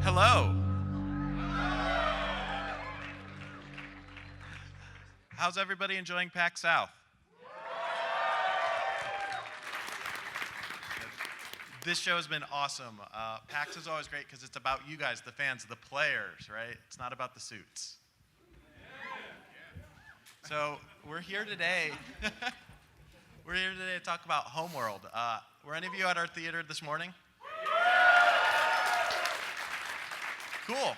Hello. How's everybody enjoying PAX South? This show has been awesome. PAX is always great because it's about you guys, the fans, the players, right? It's not about the suits. So we're here today. We're here today to talk about Homeworld. Were any of you at our theater this morning? Cool.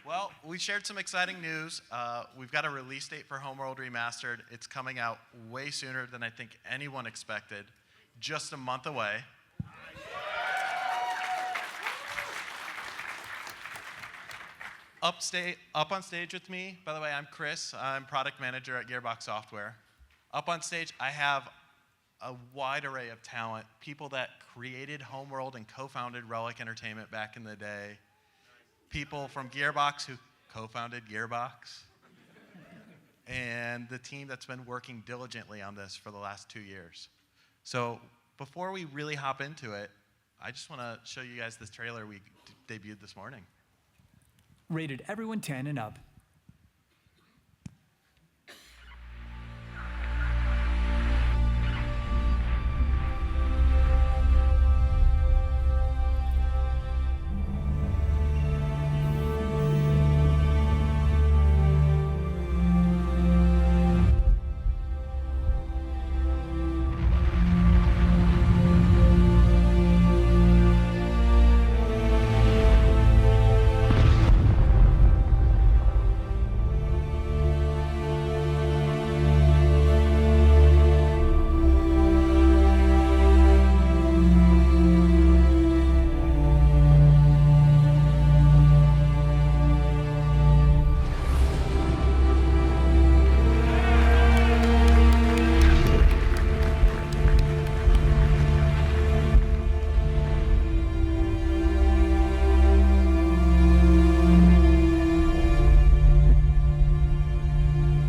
Well, we shared some exciting news. We've got a release date for Homeworld Remastered. It's coming out way sooner than I think anyone expected. Just a month away. Up on stage with me, by the way, I'm Chris. I'm product manager at Gearbox Software. Up on stage, I have a wide array of talent, people that created Homeworld and co-founded Relic Entertainment back in the day. People from Gearbox who co-founded Gearbox, and the team that's been working diligently on this for the last 2 years. So before we really hop into it, I just want to show you guys this trailer we debuted this morning. Rated everyone 10 and up.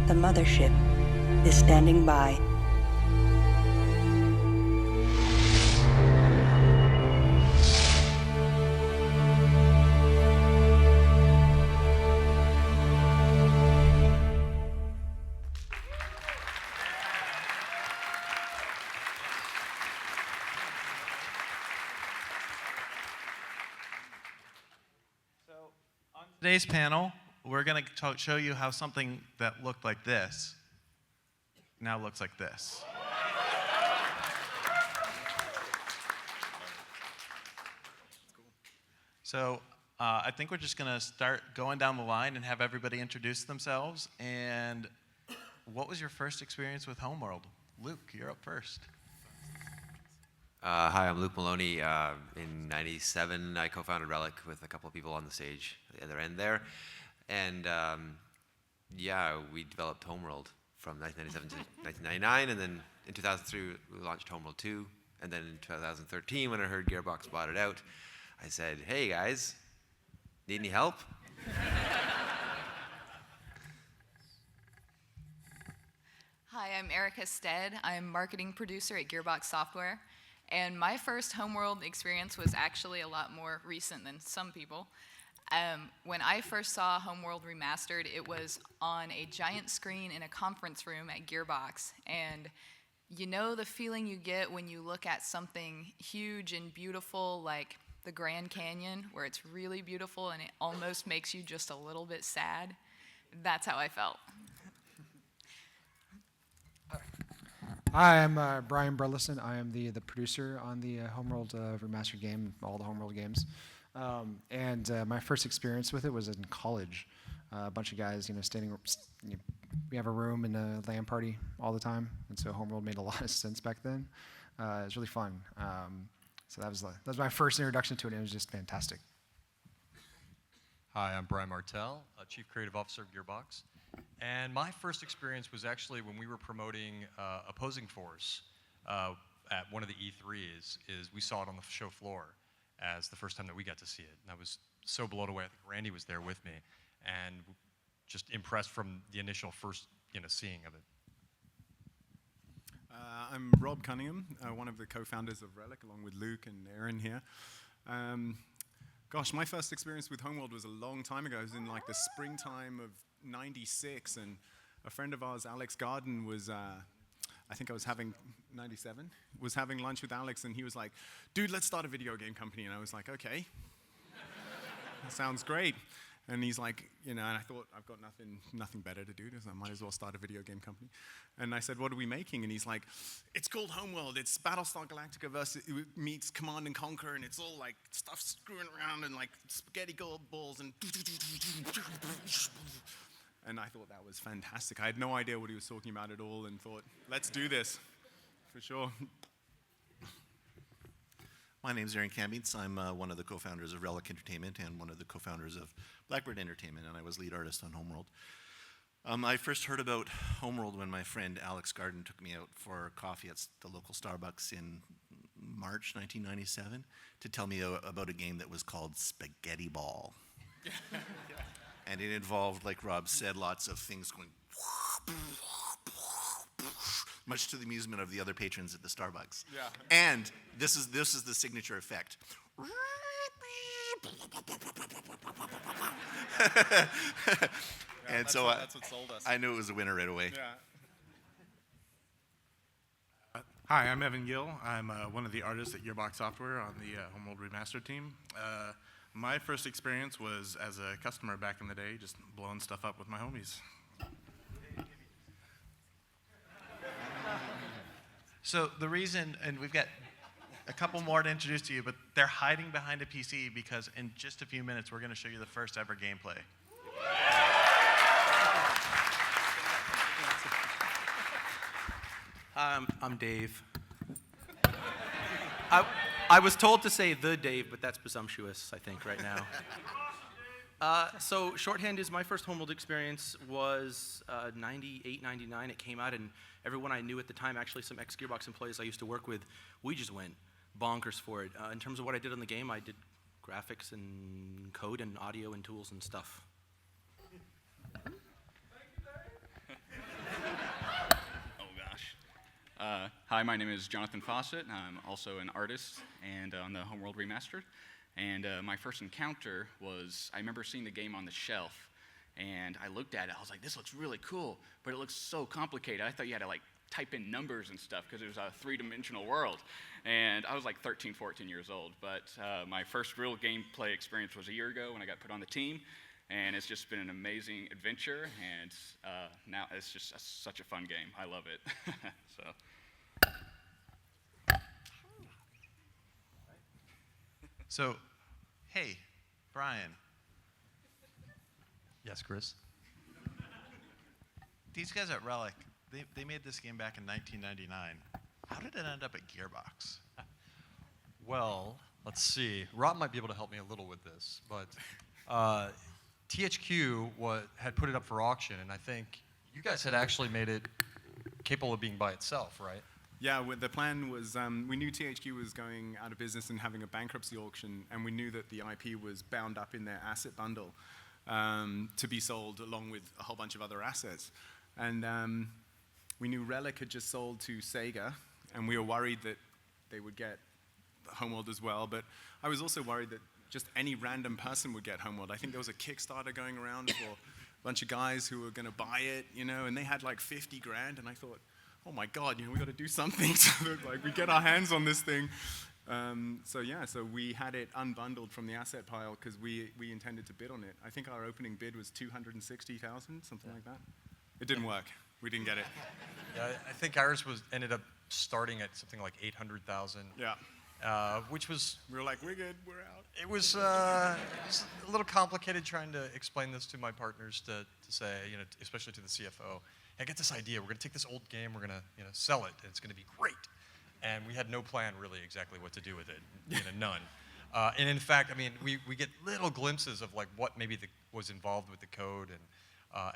The mothership is standing by. Today's panel, we're going to show you how something that looked like this now looks like this. So I think we're just going to start going down the line and have everybody introduce themselves. And what was your first experience with Homeworld? Luke, you're up first. Hi, I'm Luke Maloney. In '97, I co-founded Relic with a couple of people on the stage at the other end there. And yeah, we developed Homeworld from 1997 to 1999, and then in 2003, we launched Homeworld 2. And then in 2013, when I heard Gearbox bought it out, I said, hey guys, need any help? Hi, I'm Erica Stead. I'm marketing producer at Gearbox Software. And my first Homeworld experience was actually a lot more recent than some people. When I first saw Homeworld Remastered, it was on a giant screen in a conference room at Gearbox. And you know the feeling you get when you look at something huge and beautiful like the Grand Canyon, where it's really beautiful and it almost makes you just a little bit sad? That's how I felt. Hi, I'm Brian Burleson. I am the producer on the Homeworld Remastered game, all the Homeworld games. My first experience with it was in college. A bunch of guys, we have a room and a LAN party all the time, and so Homeworld made a lot of sense back then. It was really fun. So that was my first introduction to it, and it was just fantastic. Hi, I'm Brian Martell, Chief Creative Officer of Gearbox. And my first experience was actually when we were promoting Opposing Force at one of the E3s. We saw it on the show floor as the first time that we got to see it. And I was so blown away. I think Randy was there with me, and just impressed from the initial first seeing of it. I'm Rob Cunningham, one of the co-founders of Relic, along with Luke and Aaron here. Gosh, my first experience with Homeworld was a long time ago. It was in like the springtime of '96, and a friend of ours, Alex Garden, was, I think I was having, 97, was having lunch with Alex, and he was like, dude, let's start a video game company. And I was like, okay, that sounds great. And he's like, and I thought, I've got nothing better to do, so I might as well start a video game company. And I said, what are we making? And he's like, it's called Homeworld. It's Battlestar Galactica versus meets Command and Conquer, and it's all like stuff screwing around and like spaghetti balls and. And I thought that was fantastic. I had no idea what he was talking about at all, and thought, let's do this, for sure. My name is Aaron Kambeets. I'm one of the co-founders of Relic Entertainment and one of the co-founders of Blackbird Entertainment, and I was lead artist on Homeworld. I first heard about Homeworld when my friend Alex Garden took me out for coffee at the local Starbucks in March 1997 to tell me about a game that was called Spaghetti Ball. And it involved, like Rob said, lots of things going much to the amusement of the other patrons at the Starbucks. Yeah. And this is the signature effect. And so that's what sold us. I knew it was a winner right away. Yeah. Hi, I'm Evan Gill. I'm one of the artists at Gearbox Software on the Homeworld Remastered team. My first experience was as a customer back in the day, just blowing stuff up with my homies. So the reason, and we've got a couple more to introduce to you, but they're hiding behind a PC because in just a few minutes we're going to show you the first ever gameplay. I'm Dave. I was told to say the Dave, but that's presumptuous, I think, right now. So shorthand is my first Homeworld experience was 98, 99. It came out, and everyone I knew at the time, actually some ex-Gearbox employees I used to work with, we just went bonkers for it. In terms of what I did on the game, I did graphics and code and audio and tools and stuff. Hi, my name is Jonathan Fawcett. I'm also an artist and on the Homeworld Remastered. And my first encounter was, I remember seeing the game on the shelf, and I looked at it. I was like, this looks really cool, but it looks so complicated. I thought you had to like type in numbers and stuff because it was a three-dimensional world. And I was like 13, 14 years old. But my first real gameplay experience was a year ago when I got put on the team. And it's just been an amazing adventure, and now it's just such a fun game. I love it. So. So, hey, Brian. Yes, Chris? These guys at Relic, they made this game back in 1999. How did it end up at Gearbox? Well, let's see. Rob might be able to help me a little with this, but THQ had put it up for auction, and I think you guys had actually made it capable of being by itself, right? Yeah, the plan was, we knew THQ was going out of business and having a bankruptcy auction, and we knew that the IP was bound up in their asset bundle to be sold along with a whole bunch of other assets. And we knew Relic had just sold to Sega, and we were worried that they would get Homeworld as well, but I was also worried that just any random person would get Homeworld. I think there was a Kickstarter going around for a bunch of guys who were going to buy it, and they had like 50 grand, and I thought, oh my God, we got to do something so that like we get our hands on this thing. So we had it unbundled from the asset pile because we intended to bid on it. I think our opening bid was 260,000, something like that. It didn't work. We didn't get it. Yeah, I think ours ended up starting at something like 800,000. Yeah. Which was... We were like, we're good, we're out. It was a little complicated trying to explain this to my partners to say, especially to the CFO. I get this idea. We're going to take this old game. We're going to, sell it. And it's going to be great. And we had no plan really exactly what to do with it. None. And in fact, I mean, we get little glimpses of like what maybe was involved with the code,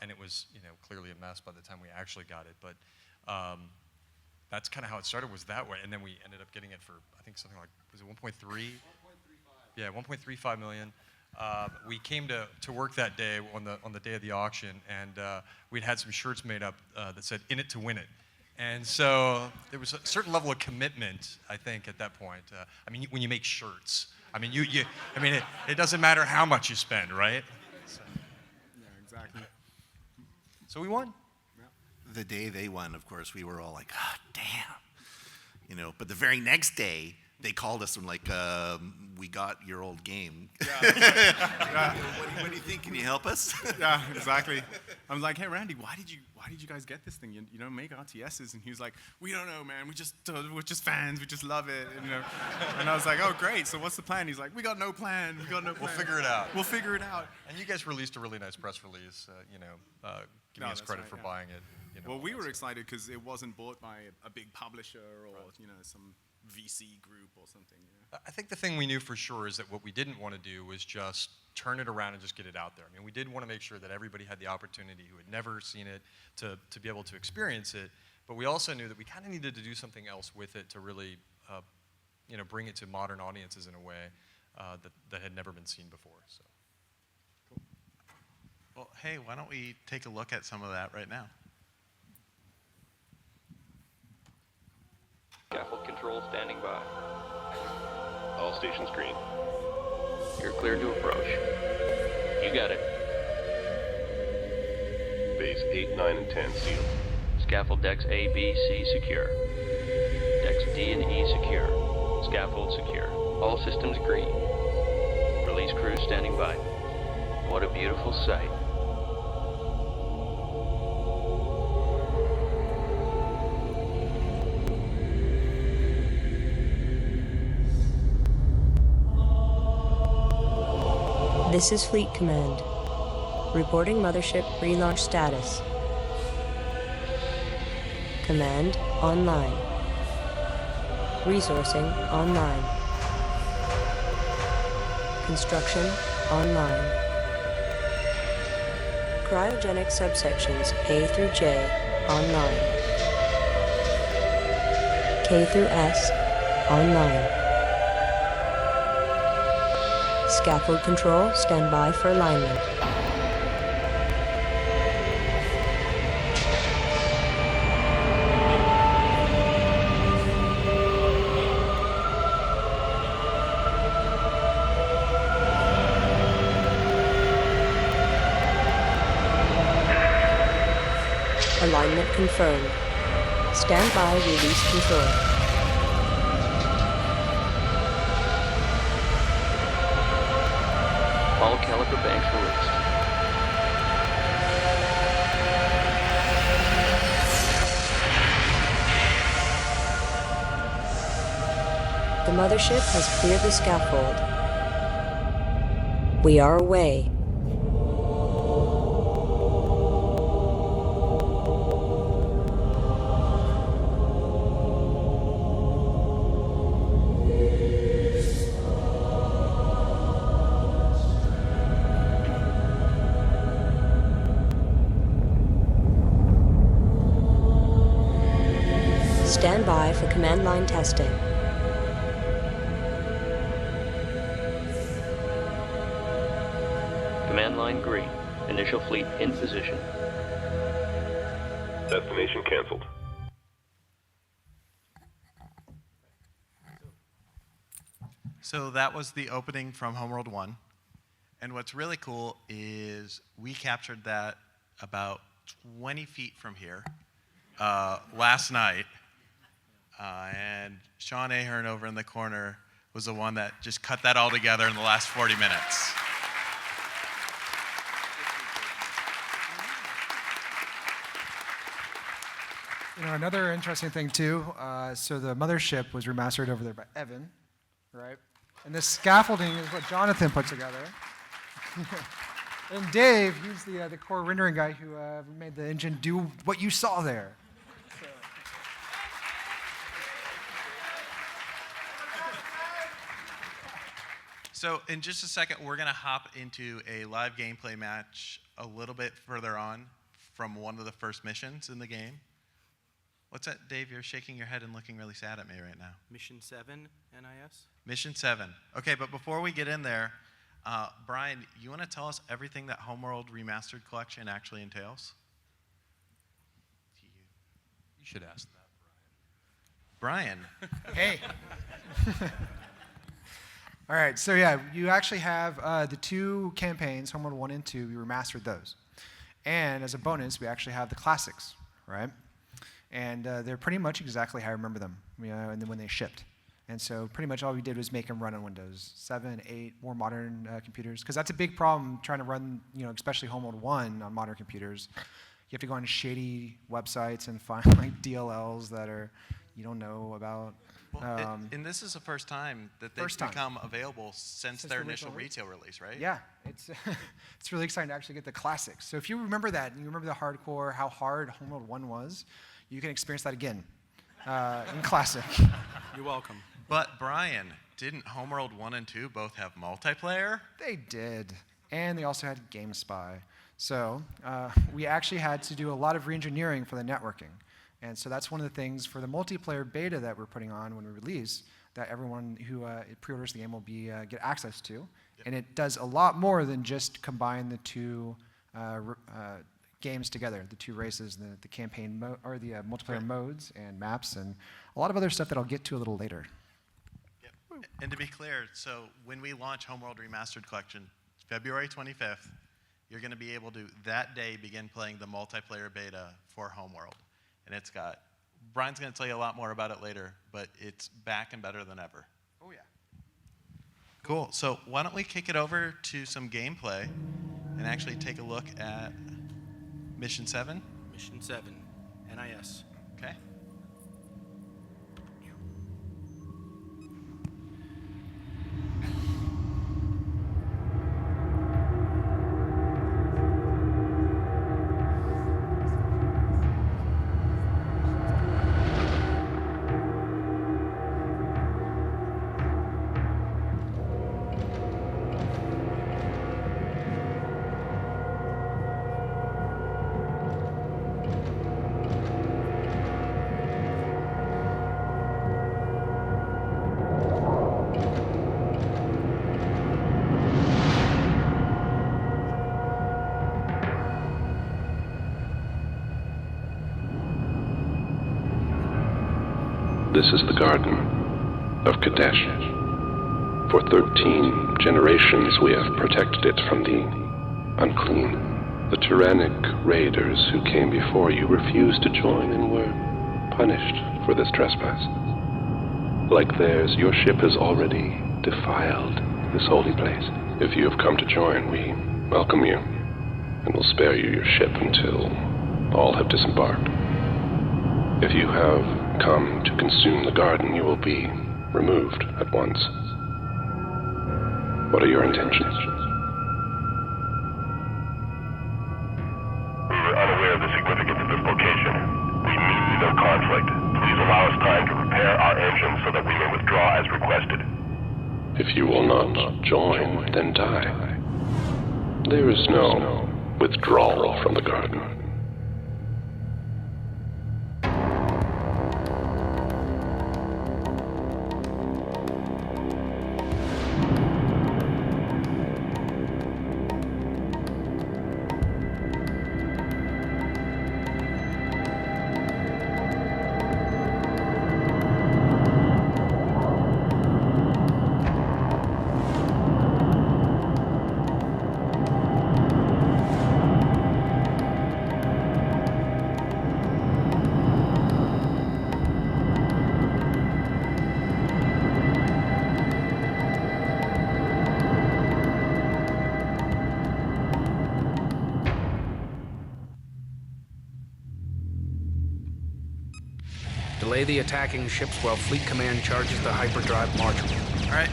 and it was clearly a mess by the time we actually got it. But that's kind of how it started, was that way. And then we ended up getting it for I think something like, was it 1.3? 1.35. Yeah, 1.35 million. We came to work that day on the day of the auction, and we'd had some shirts made up that said "In it to win it," and so there was a certain level of commitment, I think, at that point. I mean, when you make shirts, I mean, it doesn't matter how much you spend, right? Yeah, exactly. So we won. The day they won, of course, we were all like, "Ah, damn," you know. But the very next day, they called us and like, "We got your old game. Yeah. What do you think? Can you help us?" Yeah, exactly. I'm like, "Hey, Randy, why did you guys get this thing? You don't make RTSs." And he was like, "We don't know, man. We're just fans. We just love it." And, you know, and I was like, "Oh, great. So what's the plan?" He's like, "We got no plan. We got no plan. We'll figure it out. We'll figure it out." And you guys released a really nice press release, giving us that's credit right, for yeah. buying it. Well, we were excited because it wasn't bought by a big publisher or some VC group or something. You know? I think the thing we knew for sure is that what we didn't want to do was just turn it around and just get it out there. I mean, we did want to make sure that everybody had the opportunity who had never seen it to be able to experience it, but we also knew that we kind of needed to do something else with it to really, bring it to modern audiences in a way that had never been seen before. So. Cool. Well, hey, why don't we take a look at some of that right now? Scaffold control standing by. All stations green. You're clear to approach. You got it. Bays 8, 9, and 10 sealed. Scaffold decks A, B, C secure. Decks D and E secure. Scaffold secure. All systems green. Release crew standing by. What a beautiful sight. This is Fleet Command. Reporting Mothership relaunch status. Command online. Resourcing online. Construction online. Cryogenic subsections A through J online. K through S online. Scaffold control, stand by for alignment. Alignment confirmed. Stand by, release control. All caliper banks released. The mothership has cleared the scaffold. We are away. Stand by for command line testing. Command line green. Initial fleet in position. Destination canceled. So that was the opening from Homeworld 1. And what's really cool is we captured that about 20 feet from here last night. And Sean Ahern over in the corner was the one that just cut that all together in the last 40 minutes. You know, another interesting thing too, so the mothership was remastered over there by Evan, right? And this scaffolding is what Jonathan put together. And Dave, he's the core rendering guy who made the engine do what you saw there. So in just a second, we're going to hop into a live gameplay match a little bit further on from one of the first missions in the game. What's that, Dave? You're shaking your head and looking really sad at me right now. Mission 7, NIS? Mission 7. Okay, but before we get in there, Brian, you want to tell us everything that Homeworld Remastered Collection actually entails? You should ask that, Brian. Hey. All right, so yeah, you actually have the 2 campaigns, Homeworld 1 and 2, we remastered those. And as a bonus, we actually have the classics, right? And they're pretty much exactly how I remember them, and then when they shipped. And so pretty much all we did was make them run on Windows 7, 8, more modern computers. Because that's a big problem trying to run, especially Homeworld 1 on modern computers. You have to go on shady websites and find like DLLs that you don't know about. Well, and this is the first time that they've become available since their initial retail release, right? Yeah, it's it's really exciting to actually get the classics. So if you remember that, and you remember the hardcore, how hard Homeworld 1 was, you can experience that again in classic. You're welcome. But Brian, didn't Homeworld 1 and 2 both have multiplayer? They did, and they also had GameSpy. So we actually had to do a lot of re-engineering for the networking. And so that's one of the things for the multiplayer beta that we're putting on when we release, that everyone who pre-orders the game will get access to. Yep. And it does a lot more than just combine the 2 games together, the 2 races, the campaign or the multiplayer modes and maps, and a lot of other stuff that I'll get to a little later. Yep. And to be clear, so when we launch Homeworld Remastered Collection, February 25th, you're going to be able to, that day, begin playing the multiplayer beta for Homeworld. And Brian's going to tell you a lot more about it later, but it's back and better than ever. Oh, yeah. Cool. So why don't we kick it over to some gameplay and actually take a look at Mission 7? Mission 7, NIS. Okay. This is the Garden of Kadesh. For 13 generations we have protected it from the unclean. The tyrannic raiders who came before you refused to join and were punished for this trespass. Like theirs, your ship has already defiled this holy place. If you have come to join, we welcome you, and will spare you your ship until all have disembarked. If you have come to consume the garden, you will be removed at once. What are your intentions? We were unaware of the significance of this location. We knew no conflict. Please allow us time to prepare our engines so that we may withdraw as requested. If you will not join, then die. There is no withdrawal from the garden. Delay the attacking ships while Fleet Command charges the hyperdrive module. All right,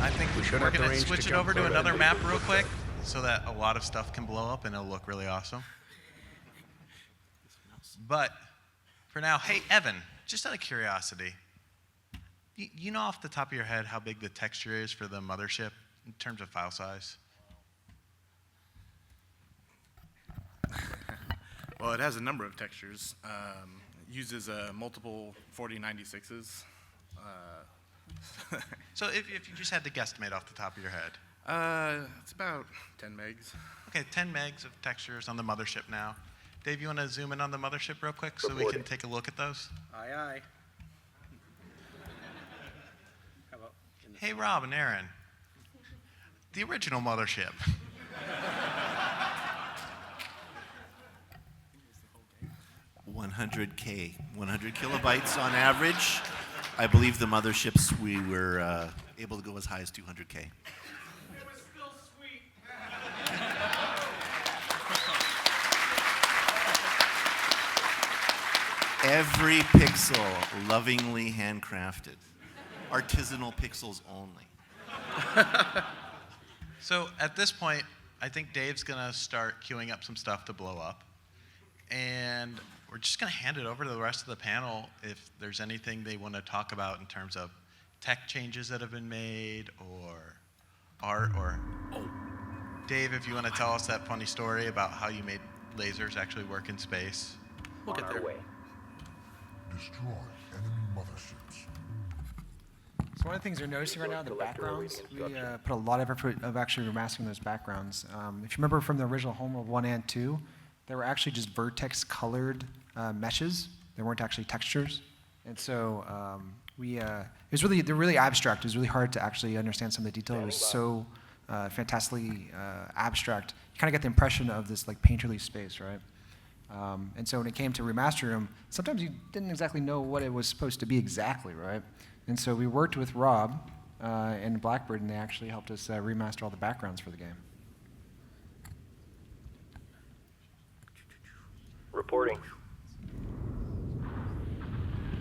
I think We should we're have the going to range to switch it jump over to clear another of map real quick so that a lot of stuff can blow up and it'll look really awesome. But for now, hey, Evan, just out of curiosity, you know off the top of your head how big the texture is for the mothership in terms of file size? Well, it has a number of textures. Uses multiple 4096s. So if you just had to guesstimate off the top of your head. It's about 10 megs. Okay, 10 megs of textures on the mothership now. Dave, you want to zoom in on the mothership real quick so we can take a look at those? Aye, aye. How about Hey, Rob and Aaron, the original mothership. 100K, 100 kilobytes on average. I believe the motherships we were able to go as high as 200K. Every pixel lovingly handcrafted. Artisanal pixels only. So at this point, I think Dave's gonna start queuing up some stuff to blow up. And we're just gonna hand it over to the rest of the panel if there's anything they wanna talk about in terms of tech changes that have been made or art or, Dave, if you wanna tell us that funny story about how you made lasers actually work in space. We'll get there. Destroy enemy motherships. So one of the things you're noticing right now, the backgrounds, we put a lot of effort of actually remastering those backgrounds. If you remember from the original Homeworld 1 and 2, they were actually just vertex colored meshes. They weren't actually textures. And so they're really abstract. It was really hard to actually understand some of the detail. It was so fantastically abstract. You kind of get the impression of this like painterly space, right? And so when it came to remaster them, sometimes you didn't exactly know what it was supposed to be exactly, right? And so we worked with Rob and Blackbird, and they actually helped us remaster all the backgrounds for the game. Reporting.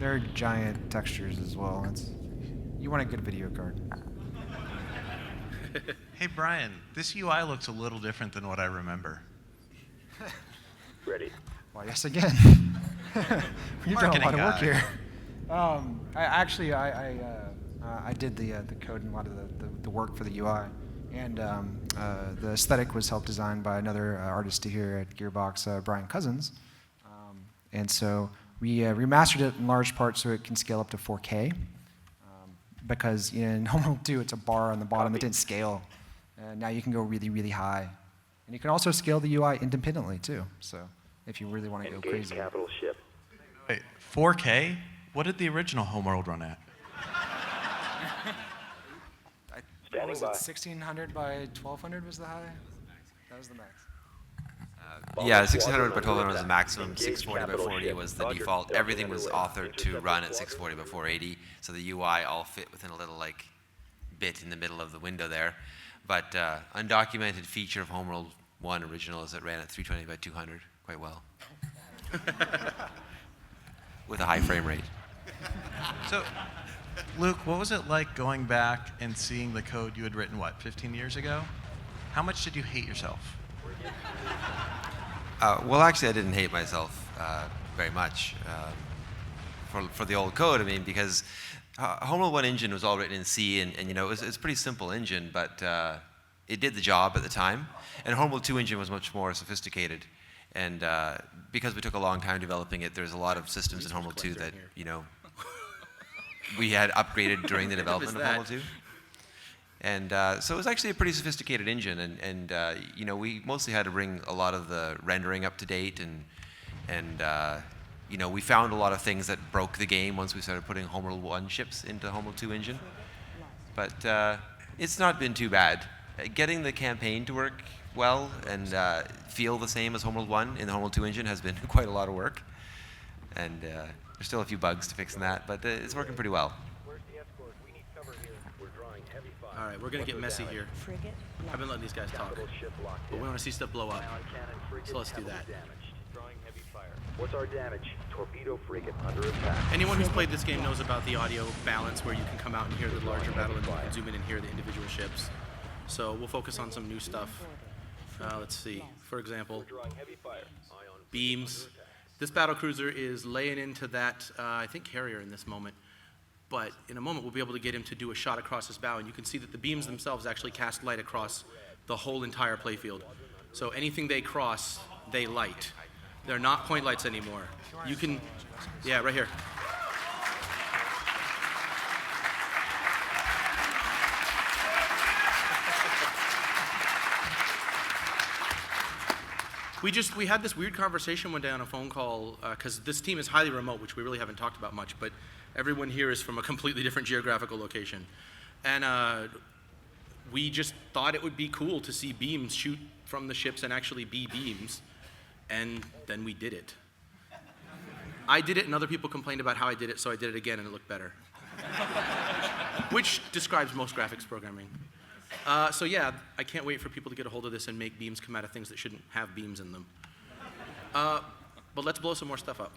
They're giant textures as well. You want a good video card. Hey Brian, this UI looks a little different than what I remember. Ready. Well, yes again. You've done a lot of work here. I did the code and a lot of the work for the UI, and the aesthetic was helped designed by another artist here at Gearbox, Brian Cousins, and so we remastered it in large part so it can scale up to 4K, because in Homeworld 2 it's a bar on the bottom that didn't scale, and now you can go really, really high, and you can also scale the UI independently too. So if you really want to go crazy. Capital ship. Wait, 4K? What did the original Homeworld run at? What was it, 1600 by 1200 was the high? That was the max. Yeah, 1600 by 1200 was the maximum. 640 by 40 was the default. Everything was authored to run at 640 by 480, so the UI all fit within a little like bit in the middle of the window there. But undocumented feature of Homeworld 1 original is it ran at 320 by 200 quite well, with a high frame rate. So, Luke, what was it like going back and seeing the code you had written, 15 years ago? How much did you hate yourself? Well, actually, I didn't hate myself very much for the old code. I mean, because Homeworld 1 engine was all written in C, and you know, it's a pretty simple engine, but it did the job at the time. And Homeworld 2 engine was much more sophisticated. And because we took a long time developing it, there's a lot of systems in Homeworld 2 that, you know, we had upgraded during the development of Homeworld 2. And so it was actually a pretty sophisticated engine, and you know, we mostly had to bring a lot of the rendering up to date, and you know, we found a lot of things that broke the game once we started putting Homeworld 1 ships into Homeworld 2 engine. But it's not been too bad. Getting the campaign to work well and feel the same as Homeworld 1 in the Homeworld 2 engine has been quite a lot of work. And there's still a few bugs to fix in that, but it's working pretty well. All right, we're going to get messy here. I've been letting these guys talk, but we want to see stuff blow up. So let's do that. What's our damage? Torpedo frigate under attack. Anyone who's played this game knows about the audio balance, where you can come out and hear the larger battle and you can zoom in and hear the individual ships. So we'll focus on some new stuff. Let's see. For example, beams. This battle cruiser is laying into that, I think, carrier in this moment. But in a moment, we'll be able to get him to do a shot across his bow, and you can see that the beams themselves actually cast light across the whole entire playfield. So anything they cross, they light. They're not point lights anymore. You can, yeah, right here. We had this weird conversation one day on a phone call, because this team is highly remote, which we really haven't talked about much, but everyone here is from a completely different geographical location. And we just thought it would be cool to see beams shoot from the ships and actually be beams, and then we did it. I did it, and other people complained about how I did it, so I did it again, and it looked better. Which describes most graphics programming. So yeah, I can't wait for people to get a hold of this and make beams come out of things that shouldn't have beams in them. But let's blow some more stuff up.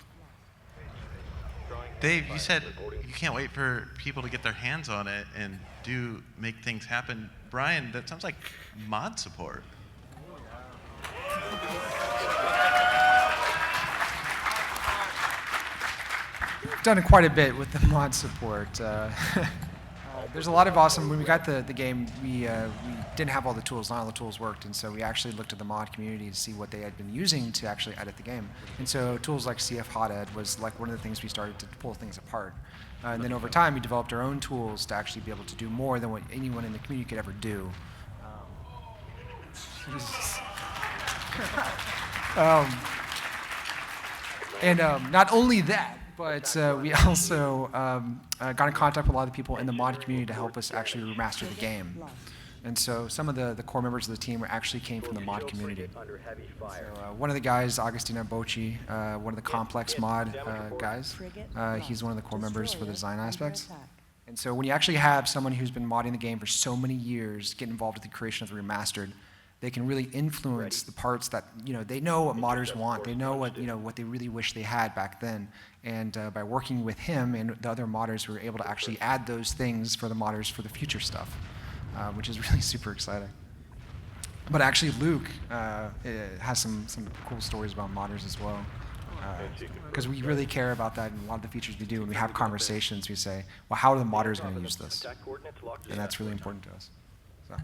Dave, you said you can't wait for people to get their hands on it and make things happen. Brian, that sounds like mod support. Done quite a bit with the mod support. There's a lot of awesome. When we got the game, we didn't have all the tools. Not all the tools worked, and so we actually looked at the mod community to see what they had been using to actually edit the game. And so tools like CF Hot Ed was like one of the things we started to pull things apart. And then over time, we developed our own tools to actually be able to do more than what anyone in the community could ever do. Not only that, but we also got in contact with a lot of the people in the mod community to help us actually remaster the game. And so some of the core members of the team actually came from the mod community. So, one of the guys, Agostino Bocci, one of the complex mod guys, he's one of the core members for the design aspects. And so when you actually have someone who's been modding the game for so many years get involved with the creation of the remastered, they can really influence the parts that, they know what modders want. They know what they really wish they had back then. And by working with him and the other modders, we were able to actually add those things for the modders for the future stuff, which is really super exciting. But actually, Luke has some cool stories about modders as well. Because we really care about that in a lot of the features we do. When we have conversations, we say, well, how are the modders going to use this? And that's really important to us. So.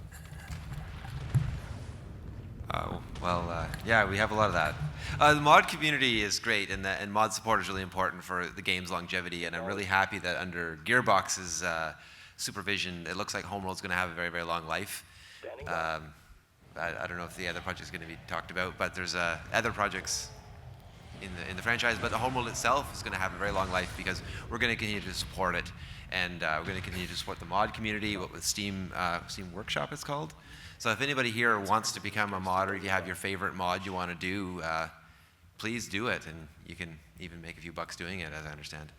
Yeah, we have a lot of that. The mod community is great, and mod support is really important for the game's longevity, and I'm really happy that under Gearbox's supervision, it looks like Homeworld's going to have a very, very long life. I don't know if the other project's going to be talked about, but there's other projects in the franchise, but the Homeworld itself is going to have a very long life because we're going to continue to support it, and we're going to continue to support the mod community, what with Steam Workshop it's called. So if anybody here wants to become a modder, if you have your favorite mod you want to do, please do it, and you can even make a few bucks doing it, as I understand.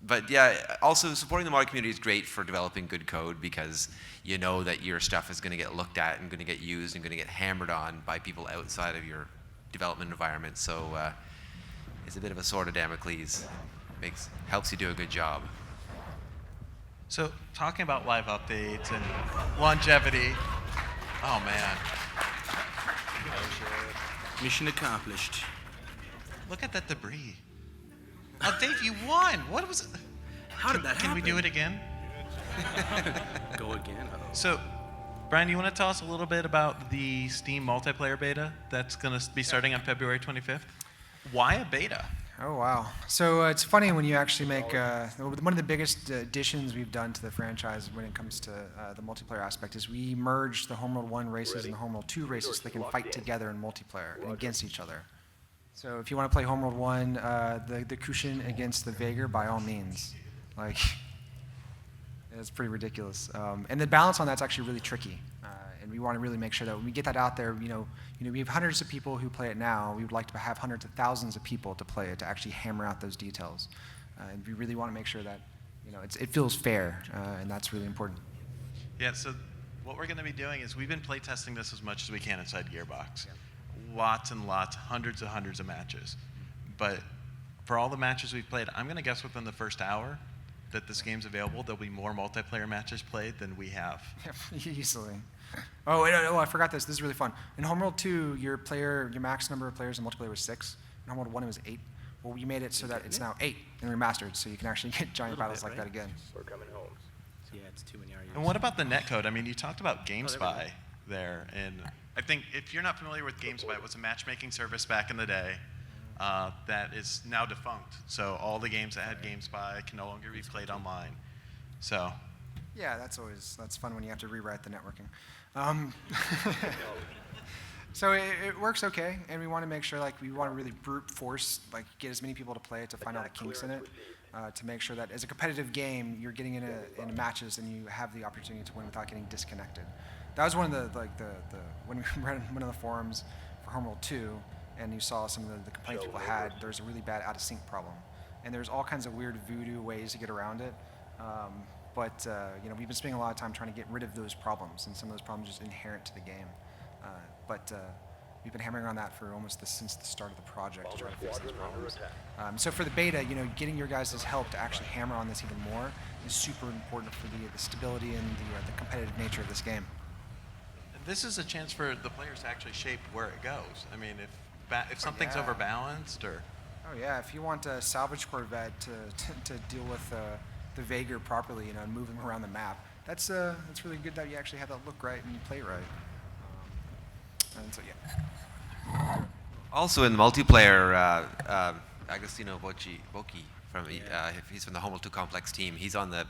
But yeah, also supporting the mod community is great for developing good code because you know that your stuff is going to get looked at and going to get used and going to get hammered on by people outside of your development environment. So it's a bit of a sword of Damocles. Helps you do a good job. So, talking about live updates and longevity, oh man. Mission accomplished. Look at that debris. Oh, Dave, you won. What was it? How did that happen? Can we do it again? Go again? Uh-oh. So, Brian, you want to tell us a little bit about the Steam multiplayer beta that's going to be starting on February 25th? Why a beta? Oh, wow. So it's funny when you actually make one of the biggest additions we've done to the franchise when it comes to the multiplayer aspect is we merged the Homeworld 1 races and the Homeworld 2 races so they can fight together in multiplayer and against each other. So if you want to play Homeworld 1, the Kushin against the Vaegir, by all means. Like, it's pretty ridiculous. And the balance on that's actually really tricky. And we want to really make sure that when we get that out there, we have hundreds of people who play it now. We would like to have hundreds of thousands of people to play it to actually hammer out those details. And we really want to make sure that it feels fair, and that's really important. Yeah. So what we're going to be doing is we've been play testing this as much as we can inside Gearbox. Lots and lots, hundreds of matches. But for all the matches we've played, I'm going to guess within the first hour that this game's available, there'll be more multiplayer matches played than we have. Easily. Oh, wait, no, I forgot this. This is really fun. In Homeworld 2, your max number of players in multiplayer was 6. In Homeworld 1, it was 8. Well, we made it so that it's now 8 in remastered, so you can actually get giant battles like that again. We're coming home. Yeah, it's too many arguments. And what about the netcode? I mean, you talked about GameSpy there, and I think if you're not familiar with GameSpy, it was a matchmaking service back in the day that is now defunct. So all the games that had GameSpy can no longer be played online. So. Yeah, that's fun when you have to rewrite the networking. So it works okay, and we want to make sure we want to really brute force get as many people to play it to find out the kinks in it. to make sure that as a competitive game, you're getting into matches and you have the opportunity to win without getting disconnected. That was one of the when we read one of the forums for Homeworld 2, and you saw some of the complaints people had. There's a really bad out of sync problem, and there's all kinds of weird voodoo ways to get around it. But we've been spending a lot of time trying to get rid of those problems, and some of those problems are just inherent to the game. We've been hammering on that for since the start of the project to try to fix these problems. So for the beta, getting your guys' help to actually hammer on this even more is super important for the stability and the competitive nature of this game. This is a chance for the players to actually shape where it goes. I mean, if something's overbalanced or... Oh yeah, if you want a salvage Corvette to deal with the Vaegir properly, and move them around the map, that's really good that you actually have that look right and play right. And so yeah. Also in multiplayer, Agostino Bocchi from he's from the Homeworld 2 Complex team. He's on the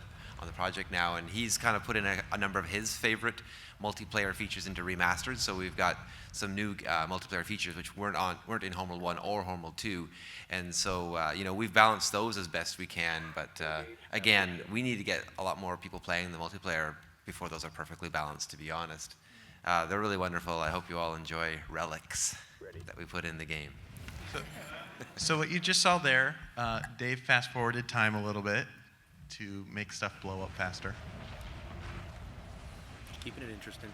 project now, and he's kind of put in a number of his favorite multiplayer features into Remastered. So we've got some new multiplayer features which weren't in Homeworld 1 or Homeworld 2, and so we've balanced those as best we can. But again, we need to get a lot more people playing the multiplayer before those are perfectly balanced, to be honest. They're really wonderful. I hope you all enjoy relics that we put in the game. So what you just saw there, Dave fast-forwarded time a little bit to make stuff blow up faster. Keeping it interesting.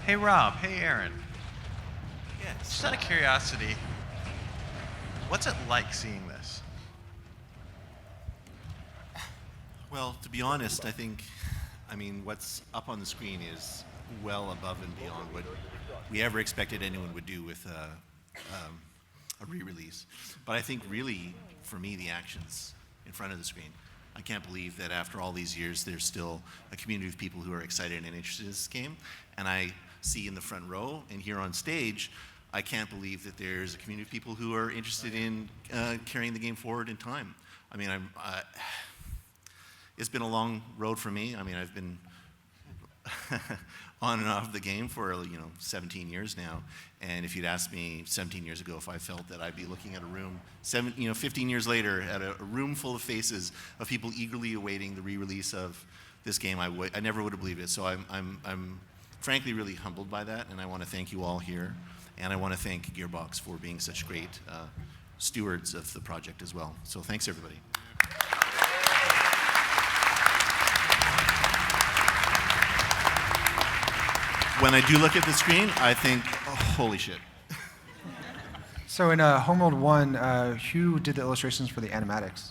Hey, Rob. Hey, Aaron. Yes. Just out of curiosity, what's it like seeing this? Well, to be honest, I mean, what's up on the screen is well above and beyond what we ever expected anyone would do with a re-release. But I think really, for me, the action's in front of the screen. I can't believe that after all these years, there's still a community of people who are excited and interested in this game. And I see in the front row and here on stage, I can't believe that there's a community of people who are interested in carrying the game forward in time. I mean, it's been a long road for me. I mean, I've been on and off the game for 17 years now. And if you'd asked me 17 years ago if I felt that I'd be looking at a room, 15 years later, at a room full of faces of people eagerly awaiting the re-release of this game, I never would have believed it. So I'm frankly really humbled by that, and I want to thank you all here, and I want to thank Gearbox for being such great stewards of the project as well. So thanks, everybody. When I do look at the screen, I think, oh, holy shit. So in Homeworld 1, who did the illustrations for the animatics?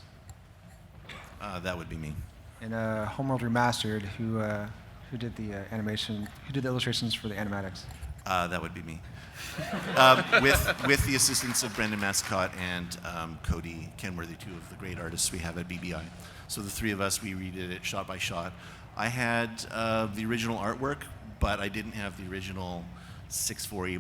That would be me. In Homeworld Remastered, who did the animation? Who did the illustrations for the animatics? That would be me. With the assistance of Brendan Mascott and Cody Kenworthy, two of the great artists we have at BBI. So the three of us, we redid it shot by shot. I had the original artwork, but I didn't have the original 640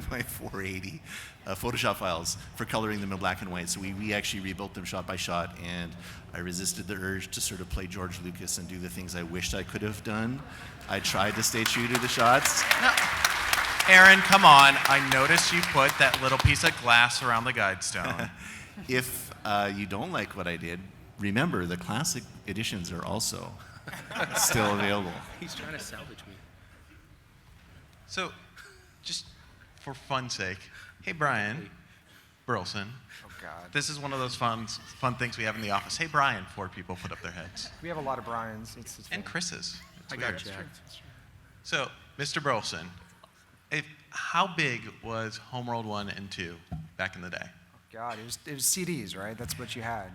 by 480 Photoshop files for coloring them in black and white. So we actually rebuilt them shot by shot, and I resisted the urge to sort of play George Lucas and do the things I wished I could have done. I tried to stay true to the shots. No. Aaron, come on. I noticed you put that little piece of glass around the guide stone. If you don't like what I did, remember the classic editions are also still available. He's trying to salvage me. So, just for fun's sake, hey Brian Burleson. Oh God. This is one of those fun things we have in the office. Hey Brian, 4 people put up their heads. We have a lot of Brians. It's and Chris's. It's I weird. got jacked. So, Mr. Burleson, how big was Homeworld 1 and 2 back in the day? Oh God, it was CDs, right? That's what you had.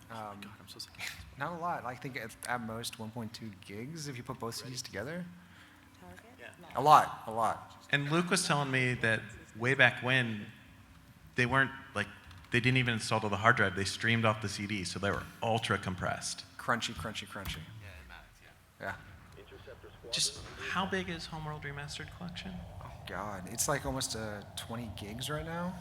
God, I'm so sick. Not a lot. I think at most 1.2 gigs if you put both CDs together. A lot. And Luke was telling me that way back when, they didn't even install to the hard drive. They streamed off the CD, so they were ultra compressed. Crunchy. Yeah. Just how big is Homeworld Remastered Collection? Oh God, it's like almost 20 gigs right now.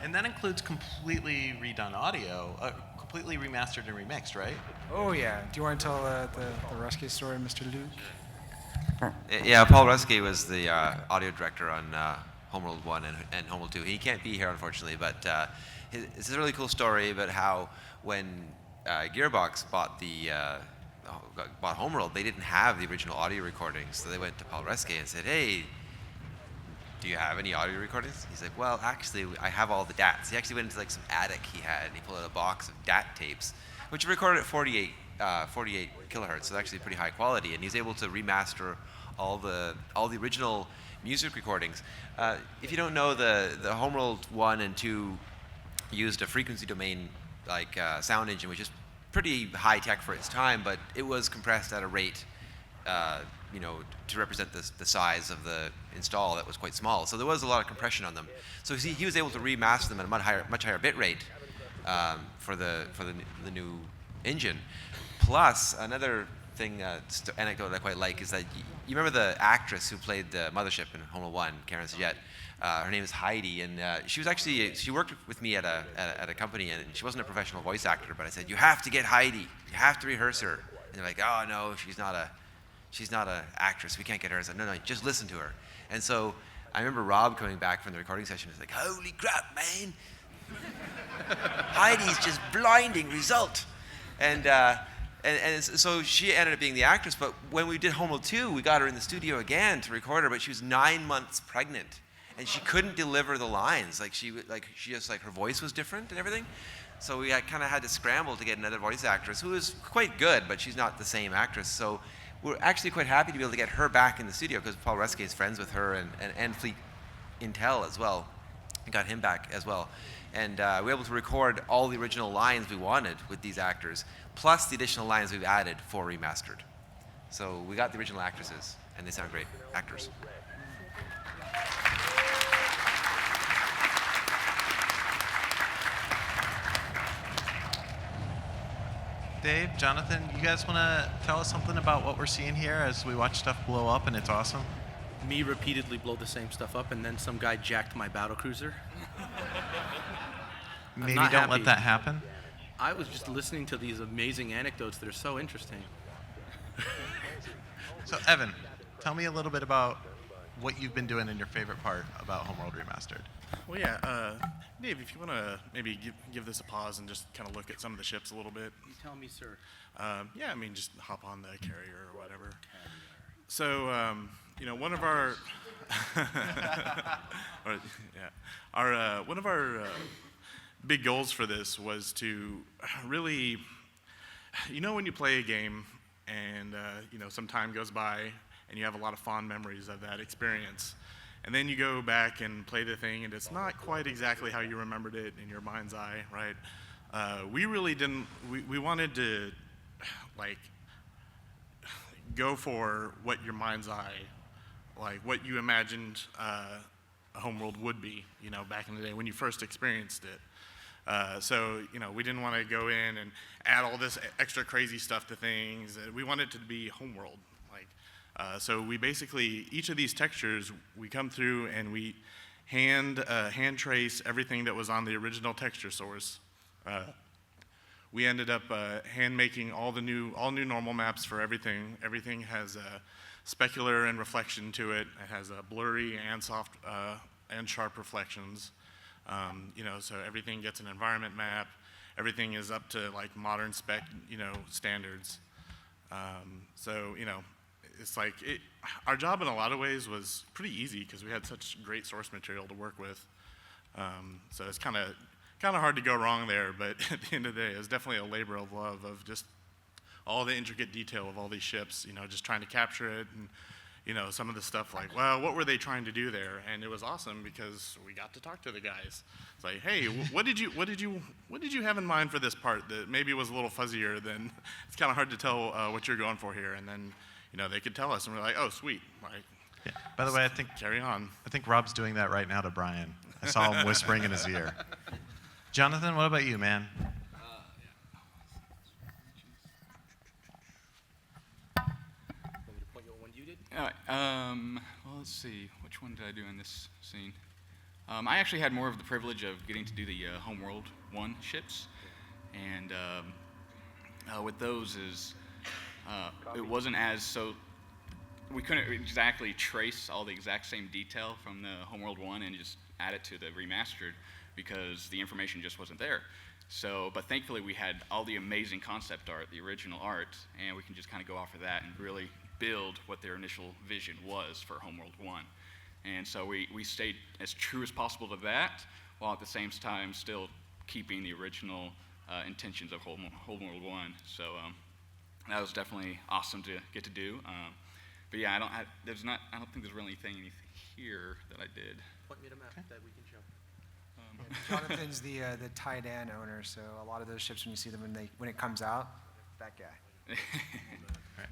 And that includes completely redone audio, completely remastered and remixed, right? Oh yeah. Do you want to tell the Ruskay story, Mr. Luke? Yeah, Paul Ruskay was the audio director on Homeworld 1 and Homeworld 2. He can't be here, unfortunately, but it's a really cool story about how when Gearbox bought bought Homeworld, they didn't have the original audio recordings, so they went to Paul Reske and said, "Hey, do you have any audio recordings?" He's like, "Well, actually, I have all the DATs." He actually went into like some attic he had, and he pulled out a box of DAT tapes, which are recorded at 48 kilohertz, so actually pretty high quality, and he's able to remaster all the original music recordings. If you don't know, the Homeworld 1 and 2 used a frequency domain like sound engine, which is pretty high tech for its time, but it was compressed at a rate, to represent the size of the install that was quite small. So there was a lot of compression on them. So he was able to remaster them at a much higher bit rate for the new engine. Plus, another thing, anecdote I quite like is that you remember the actress who played the mothership in Homeworld 1, Karen Sajette? Her name is Heidi, and she worked with me at a company, and she wasn't a professional voice actor, but I said, "You have to get Heidi. You have to rehearse her." And they're like, "Oh no, she's not an actress. We can't get her." I said, "No, just listen to her." And so I remember Rob coming back from the recording session. He's like, "Holy crap, man! Heidi's just blinding result." And so she ended up being the actress. But when we did Homeworld 2, we got her in the studio again to record her, but she was 9 months pregnant, and she couldn't deliver the lines. Her voice was different and everything. So we kind of had to scramble to get another voice actress who is quite good, but she's not the same actress. So we're actually quite happy to be able to get her back in the studio because Paul Reske is friends with her and Fleet Intel as well. We got him back as well. And we were able to record all the original lines we wanted with these actors, plus the additional lines we've added for Remastered. So we got the original actresses, and they sound great, actors. Dave, Jonathan, you guys want to tell us something about what we're seeing here as we watch stuff blow up and it's awesome? Me repeatedly blow the same stuff up, and then some guy jacked my battlecruiser. Maybe don't let that happen. I was just listening to these amazing anecdotes that are so interesting. So, Evan, tell me a little bit about what you've been doing and your favorite part about Homeworld Remastered. Well, yeah, Dave, if you want to maybe give this a pause and just kind of look at some of the ships a little bit. You tell me, sir. Yeah, I mean, just hop on the carrier or whatever. So, one of our, one of our big goals for this was to really, when you play a game and some time goes by and you have a lot of fond memories of that experience, and then you go back and play the thing and it's not quite exactly how you remembered it in your mind's eye, right? We really didn't. We wanted to go for what your mind's eye, what you imagined a Homeworld would be, back in the day when you first experienced it. So, we didn't want to go in and add all this extra crazy stuff to things. We wanted it to be Homeworld. So we basically, each of these textures, we come through and we hand trace everything that was on the original texture source. We ended up hand making all new normal maps for everything. Everything has specular and reflection to it. It has a blurry and soft and sharp reflections. So everything gets an environment map. Everything is up to modern spec, standards. It's our job in a lot of ways was pretty easy because we had such great source material to work with. So it's kind of hard to go wrong there, but at the end of the day, it's definitely a labor of love of just all the intricate detail of all these ships, just trying to capture it and, some of the stuff what were they trying to do there? And it was awesome because we got to talk to the guys. It's like, hey, what did you have in mind for this part that maybe was a little fuzzier than, it's kind of hard to tell what you're going for here. And then, they could tell us and we're like, oh, sweet. Yeah. By the way, carry on. I think Rob's doing that right now to Brian. I saw him whispering in his ear. Jonathan, what about you, man? All right, well, let's see. Which one did I do in this scene? I actually had more of the privilege of getting to do the Homeworld 1 ships. And with those it wasn't we couldn't exactly trace all the exact same detail from the Homeworld 1 and just add it to the Remastered. because the information just wasn't there. So, but thankfully we had all the amazing concept art, the original art, and we can just kind of go off of that and really build what their initial vision was for Homeworld 1. And so we stayed as true as possible to that, while at the same time still keeping the original intentions of Homeworld 1. So that was definitely awesome to get to do. But yeah, I don't think there's really anything here that I did. Point me to a map that we can show. Jonathan's the Tidan owner, so a lot of those ships, when you see them when it comes out, that guy. Right.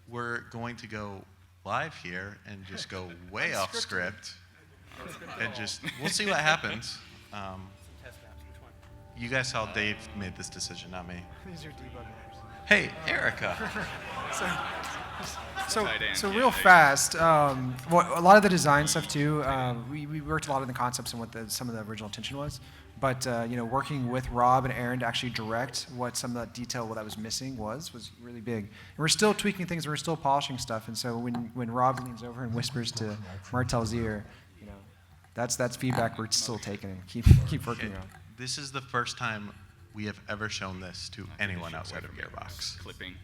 We're going to go live here and just go way off script, and we'll see what happens. You guys saw Dave made this decision, not me. These are debuggers. Hey, Erica. So real fast, a lot of the design stuff too, we worked a lot on the concepts and what some of the original intention was. But working with Rob and Aaron to actually direct what some of that detail that was missing was really big. And we're still tweaking things, we're still polishing stuff. And so when Rob leans over and whispers to Martel's ear, that's feedback we're still taking and keep working on. This is the first time we have ever shown this to anyone outside of Gearbox. Clipping.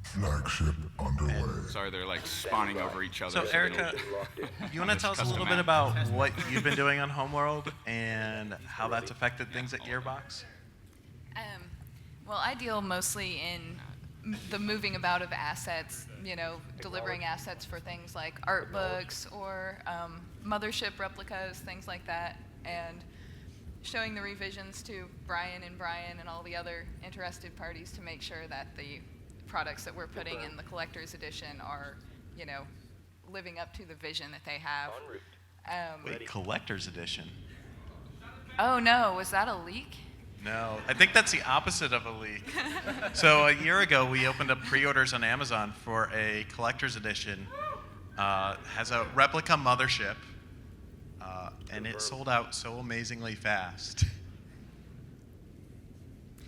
Flagship underway. Sorry, they're like spawning over each other. So Erica, you want to tell us a little bit about what you've been doing on Homeworld and how that's affected things at Gearbox? Well, I deal mostly in the moving about of assets, delivering assets for things like art books or mothership replicas, things like that, and showing the revisions to Brian and all the other interested parties to make sure that the products that we're putting in the collector's edition are, living up to the vision that they have. Wait, collector's edition? Oh no, was that a leak? No, I think that's the opposite of a leak. So a year ago, we opened up pre-orders on Amazon for a collector's edition. Has a replica mothership, and it sold out so amazingly fast.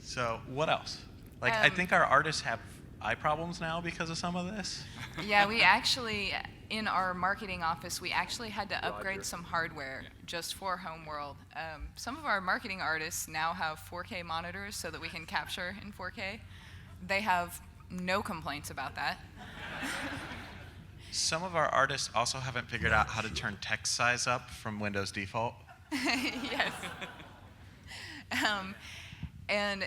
So what else? I think our artists have eye problems now because of some of this. Yeah, we actually, in our marketing office, we actually had to upgrade some hardware just for Homeworld. Some of our marketing artists now have 4K monitors so that we can capture in 4K. They have no complaints about that. Some of our artists also haven't figured out how to turn text size up from Windows default. Yes. And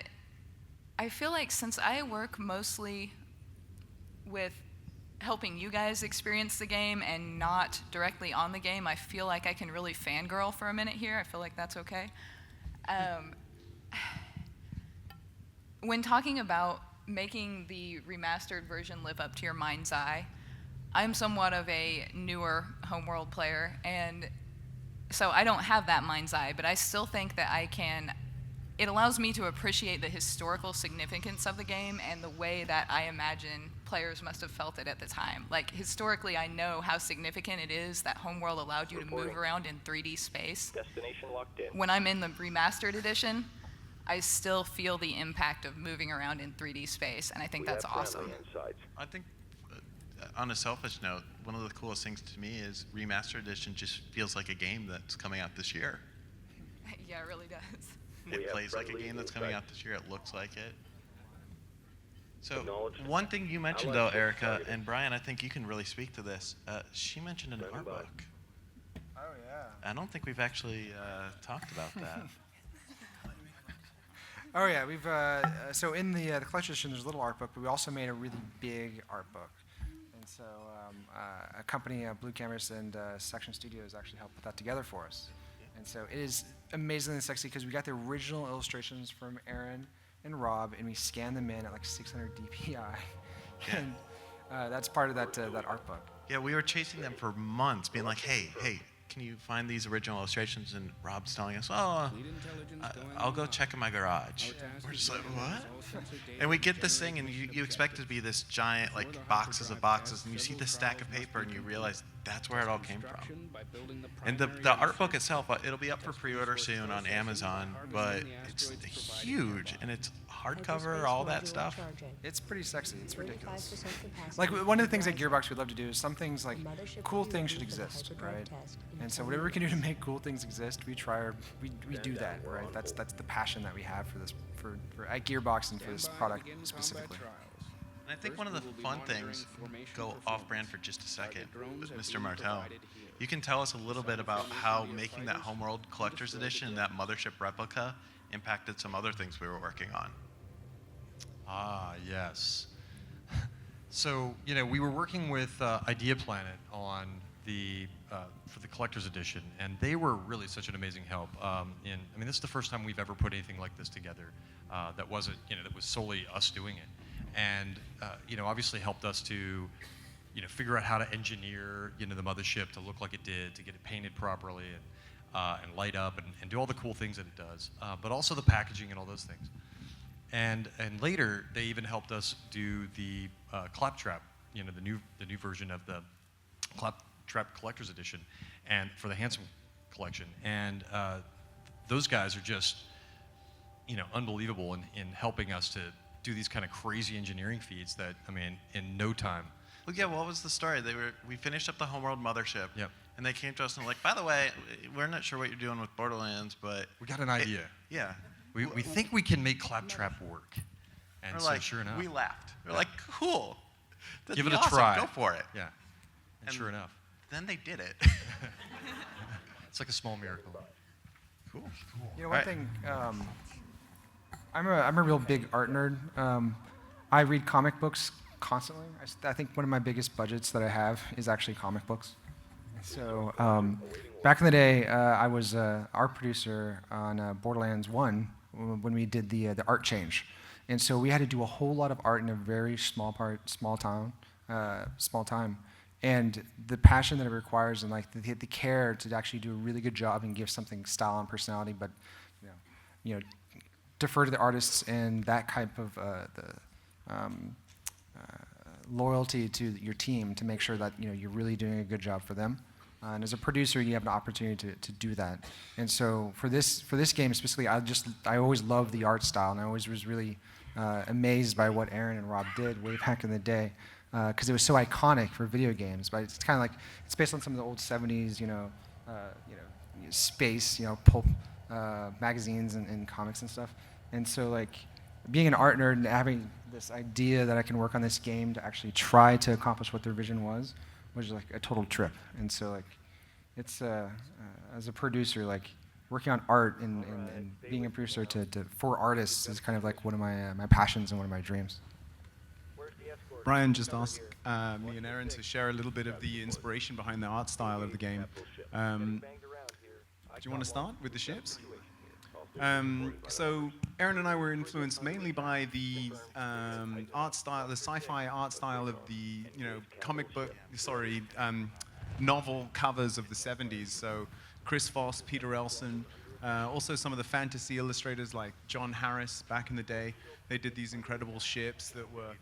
I feel like since I work mostly with helping you guys experience the game and not directly on the game, I feel like I can really fangirl for a minute here. I feel like that's okay. When talking about making the remastered version live up to your mind's eye, I'm somewhat of a newer Homeworld player, and so I don't have that mind's eye, but I still think that it allows me to appreciate the historical significance of the game and the way that I imagine players must have felt it at the time. Like, historically, I know how significant it is that Homeworld allowed you to move around in 3D space. Destination locked in. When I'm in the remastered edition, I still feel the impact of moving around in 3D space, and I think that's awesome. I think, on a selfish note, one of the coolest things to me is Remastered Edition just feels like a game that's coming out this year. Yeah, it really does. It plays like a game that's coming out this year. It looks like it. So one thing you mentioned, though, Erica, and Brian, I think you can really speak to this. She mentioned an art book. Oh, yeah. I don't think we've actually talked about that. Oh, yeah. We've so in the collector's edition, there's a little art book, but we also made a really big art book. And so a company, Blue Canvas and Section Studios, actually helped put that together for us. And so it is amazingly sexy because we got the original illustrations from Aaron and Rob, and we scanned them in at like 600 DPI. Yeah. And that's part of that art book. Yeah, we were chasing them for months, being like, hey, can you find these original illustrations? And Rob's telling us, I'll go check in my garage. We're just like, what? And we get this thing, and you expect it to be this giant, like, boxes of boxes, and you see this stack of paper, and you realize that's where it all came from. And the art book itself, it'll be up for pre-order soon on Amazon, but it's huge, and it's hardcover, all that stuff. It's pretty sexy. It's ridiculous. Like one of the things at Gearbox we'd love to do is some things like cool things should exist, right? And so whatever we can do to make cool things exist, we do that, right? That's the passion that we have for this for at Gearbox and for this product specifically. And I think one of the fun things, go off-brand for just a second, with Mr. Martel. You can tell us a little bit about how making that Homeworld Collector's Edition and that Mothership replica impacted some other things we were working on. Ah, yes. So, we were working with Idea Planet on for the Collector's Edition, and they were really such an amazing help. This is the first time we've ever put anything like this together that wasn't, that was solely us doing it. And, obviously helped us to, figure out how to engineer, the mothership to look like it did, to get it painted properly and light up and do all the cool things that it does, but also the packaging and all those things. And later, they even helped us do the Claptrap, the new version of the Claptrap Collector's Edition, and for the Handsome Collection. And those guys are just, unbelievable in helping us to do these kind of crazy engineering feats that, in no time. Well, yeah, what was the story? We finished up the Homeworld Mothership, Yep. and they came to us and were like, by the way, we're not sure what you're doing with Borderlands, but... We got an idea. Yeah. We think we can make Claptrap work. And we're so like, sure enough. we laughed. We're like, cool. That'd Give it be a awesome. try. Go for it. Yeah. And sure enough. Then they did it. It's like a small miracle. Cool. One thing, I'm a real big art nerd. I read comic books constantly. I think one of my biggest budgets that I have is actually comic books. So back in the day, I was art producer on Borderlands 1 when we did the art change. And so we had to do a whole lot of art in a very small time. And the passion that it requires and like the care to actually do a really good job and give something style and personality, but defer to the artists and that type of loyalty to your team to make sure that you're really doing a good job for them. And as a producer, you have an opportunity to do that. And so for this game specifically, I always loved the art style, and I always was really amazed by what Aaron and Rob did way back in the day, because it was so iconic for video games. But it's kind of like it's based on some of the old '70s, space, pulp magazines and comics and stuff. And so like being an art nerd and having this idea that I can work on this game to actually try to accomplish what their vision was like a total trip. And so like it's as a producer, like working on art and being a producer for artists is kind of like one of my passions and one of my dreams. Brian just asked me and Aaron to share a little bit of the inspiration behind the art style of the game. Do you want to start with the ships? So Aaron and I were influenced mainly by the art style, the sci-fi art style of the novel covers of the 70s. So Chris Voss, Peter Elson, also some of the fantasy illustrators like John Harris back in the day. They did these incredible ships that were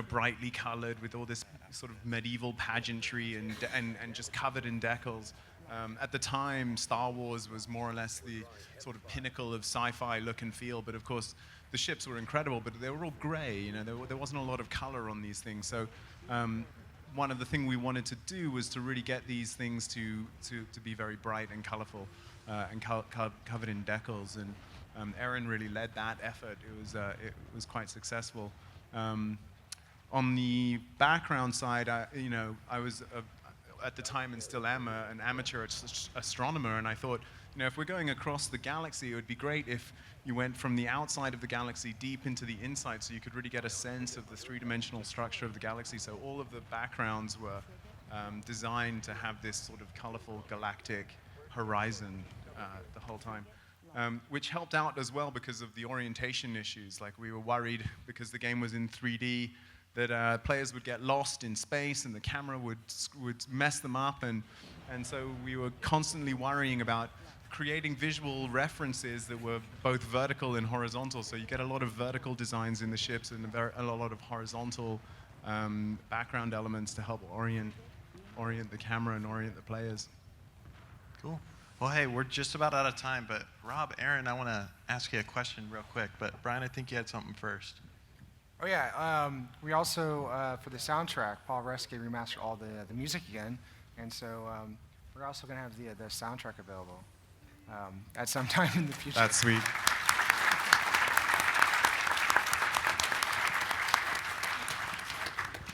brightly colored with all this sort of medieval pageantry and just covered in decals. At the time, Star Wars was more or less the sort of pinnacle of sci-fi look and feel, but of course, the ships were incredible, but they were all gray, there wasn't a lot of color on these things. So one of the things we wanted to do was to really get these things to be very bright and colorful and covered in decals, and Aaron really led that effort. It was quite successful. On the background side, I was at the time and still am an amateur astronomer, and I thought, if we're going across the galaxy, it would be great if you went from the outside of the galaxy deep into the inside, so you could really get a sense of the three-dimensional structure of the galaxy. So all of the backgrounds were designed to have this sort of colorful galactic horizon the whole time, which helped out as well because of the orientation issues. Like we were worried because the game was in 3D that players would get lost in space and the camera would mess them up, and so we were constantly worrying about creating visual references that were both vertical and horizontal. So you get a lot of vertical designs in the ships and a lot of horizontal background elements to help orient the camera and orient the players. Cool. Well, hey, we're just about out of time, but Rob, Aaron, I want to ask you a question real quick. But Brian, I think you had something first. Oh yeah, we also, for the soundtrack, Paul Reske remastered all the music again, and so we're also going to have the soundtrack available at some time in the future. That's sweet.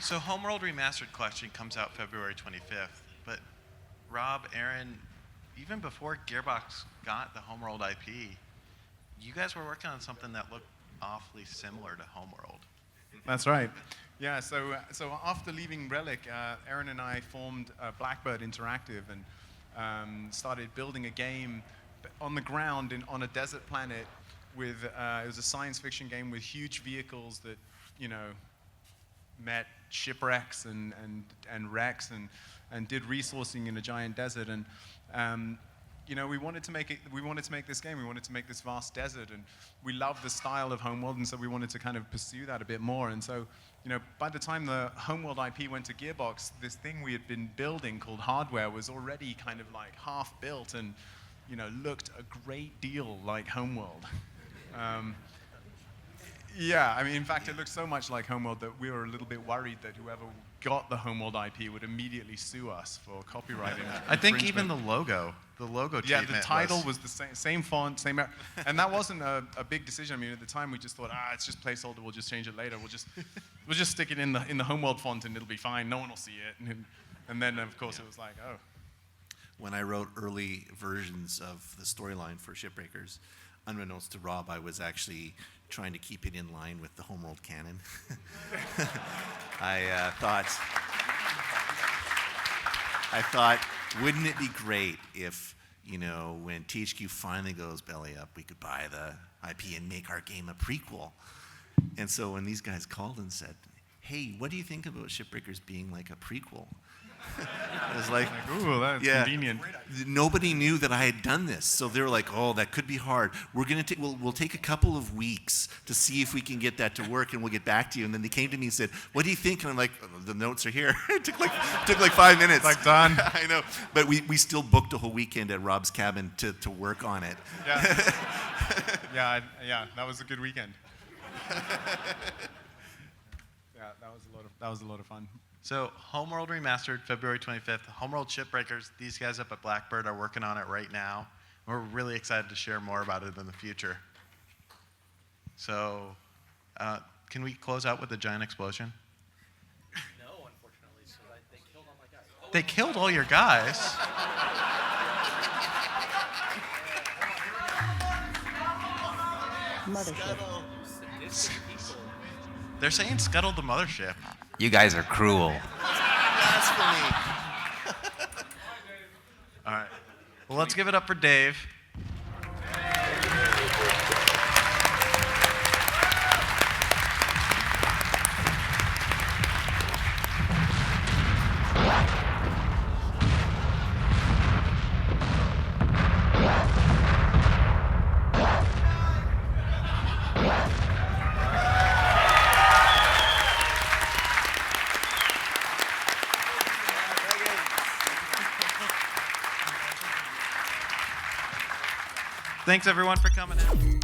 So Homeworld Remastered Collection comes out February 25th, but Rob, Aaron, even before Gearbox got the Homeworld IP, you guys were working on something that looked awfully similar to Homeworld. That's right. Yeah, so after leaving Relic, Aaron and I formed Blackbird Interactive and started building a game on the ground on a desert planet with, it was a science fiction game with huge vehicles that, you know, met shipwrecks and wrecks and did resourcing in a giant desert. And you know, we wanted to make this game. We wanted to make this vast desert, and we loved the style of Homeworld, and so we wanted to kind of pursue that a bit more. And so, you know, by the time the Homeworld IP went to Gearbox, this thing we had been building called Hardware was already kind of like half built, and you know, looked a great deal like Homeworld. Yeah, I mean, in fact, it looked so much like Homeworld that we were a little bit worried that whoever got the Homeworld IP would immediately sue us for copyright. I think even the logo yeah, the title was the same font, same, and that wasn't a big decision. I mean, at the time we just thought, it's just placeholder. We'll just change it later. We'll just stick it in the Homeworld font and it'll be fine. No one will see it. And then of course it was like, oh. When I wrote early versions of the storyline for Shipbreakers, unbeknownst to Rob, I was actually trying to keep it in line with the Homeworld canon. I thought, wouldn't it be great if, you know, when THQ finally goes belly up, we could buy the IP and make our game a prequel. And so when these guys called and said, hey, what do you think about Shipbreakers being like a prequel? I was like, ooh, that's convenient. Nobody knew that I had done this, so they were like, "Oh, that could be hard. We'll take a couple of weeks to see if we can get that to work, and we'll get back to you." And then they came to me and said, "What do you think?" And I'm like, "The notes are here." It took like 5 minutes. Like done. I know, but we still booked a whole weekend at Rob's cabin to work on it. Yeah, yeah, that was a good weekend. Yeah, that was a lot of fun. So Homeworld Remastered, February 25th. Homeworld Shipbreakers, these guys up at Blackbird are working on it right now. We're really excited to share more about it in the future. So can we close out with a giant explosion? No, unfortunately. So they killed all my guys. They killed all your guys? Mothership. They're saying scuttle the mothership. You guys are cruel. Blasphemy. All right. Well, let's give it up for Dave. Thanks, everyone, for coming in.